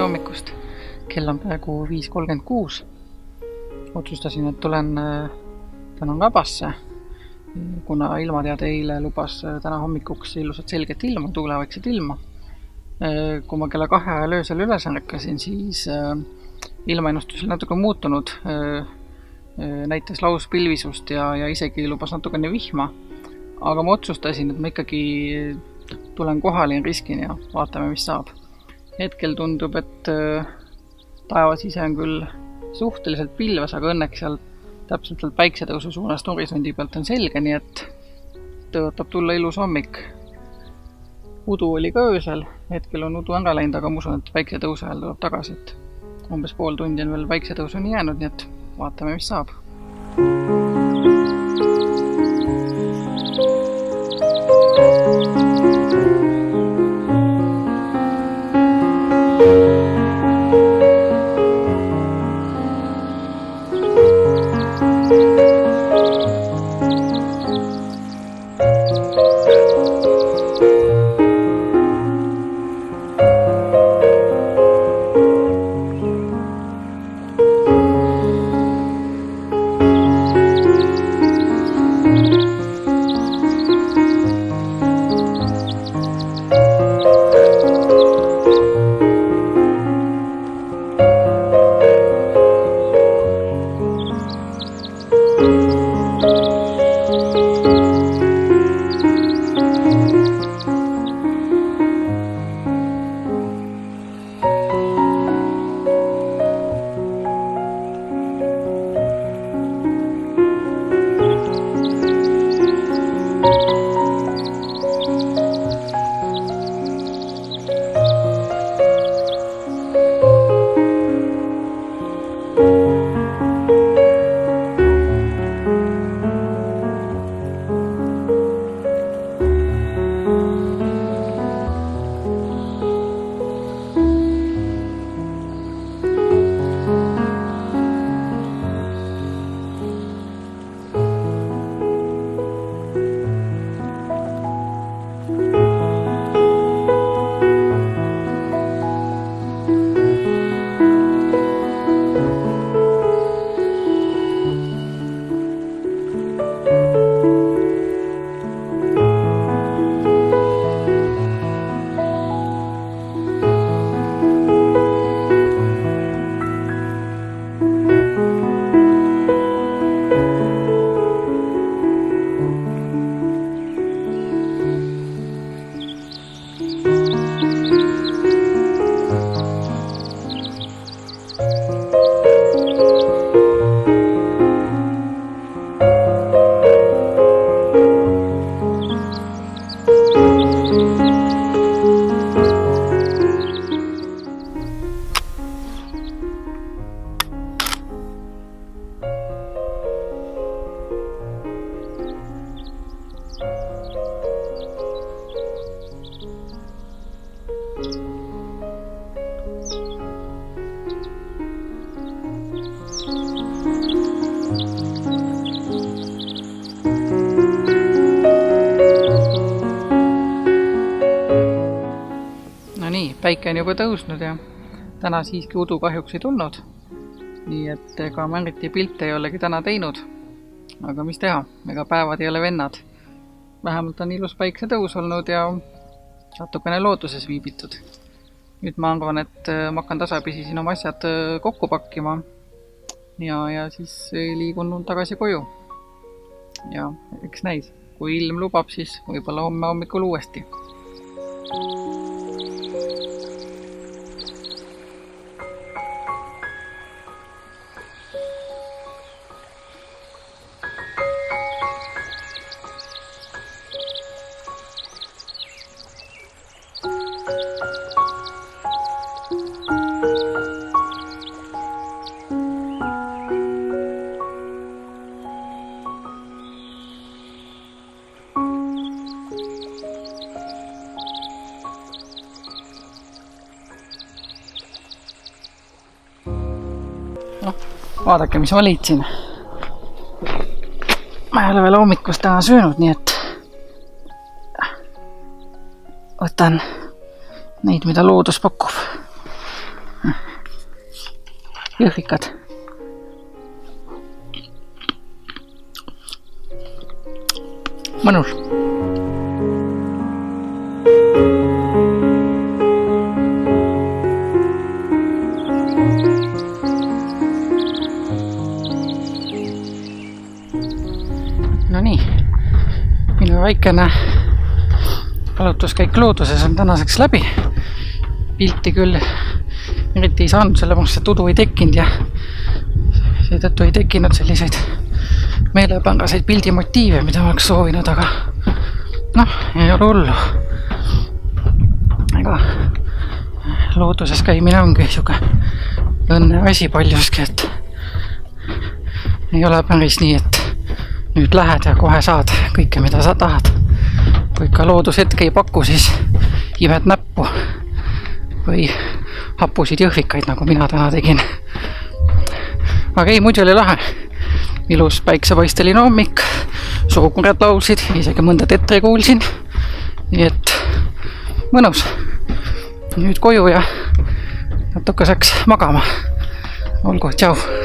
Hommikust. Kell on praegu 5:36. Otsustasin, et tulen täna Kabasse, kuna ilmateade eile lubas täna hommikuks ilusat selget ilma, tuulevaikset ilma. Kui ma kella 2 ajal öösel üles ärkasin, siis ilmaennustus oli natuke muutunud, näitas lauspilvisust ja isegi lubas natukene vihma. Aga ma otsustasin, et ma ikkagi tulen kohale ja riskin ja vaatame, mis saab. Hetkel tundub, et taevas ise on küll suhteliselt pilves, aga õnneks seal täpselt seal päiksetõusu suunast horisondi pealt on selge, nii et tõotab tulla ilus hommik. Udu oli ka öösel, hetkel on udu ära läinud, aga ma usun, et päiksetõusu ajal tuleb tagasi, et umbes pool tundi on veel päiksetõusuni jäänud, nii et vaatame, mis saab. Päike on juba tõusnud ja täna siiski udu kahjuks ei tulnud. Nii et ega ma eriti pilte ei olegi täna teinud. Aga mis teha, ega päevad ei ole vennad. Vähemalt on ilus päiksetõus olnud ja natukene looduses viibitud. Nüüd ma arvan, et ma hakkan tasapisi siin oma asjad kokku pakkima ja siis liigun tagasi koju. Ja eks näis, kui ilm lubab, siis võib-olla homme hommikul uuesti. Vaadake, mis ma leidsin. Ma ei ole veel hommikust täna söönud, nii et võtan neid, mida loodus pakub. Jõhvikad. Mõnus. No nii, minu väikene jalutuskäik looduses on tänaseks läbi. Pilti küll eriti ei saanud, sellepärast see tudu ei tekkinud ja seetõttu ei tekkinud selliseid meelepangaseid pildimotiive, mida oleks soovinud, aga noh, ei ole hullu. Ega looduses käimine ongi siuke õnne asi paljuski, et ei ole päris nii, et nüüd lähed ja kohe saad kõike, mida sa tahad. Kui ikka loodus hetke ei paku, siis imed näppu või hapusid jõhvikaid, nagu mina täna tegin. Aga ei, muidu oli lahe. Ilus päiksepaisteline hommik, suukured laulsid, isegi mõnda tetre kuulsin. Nii et mõnus. Nüüd koju ja natukeseks magama. Olgu, tšau!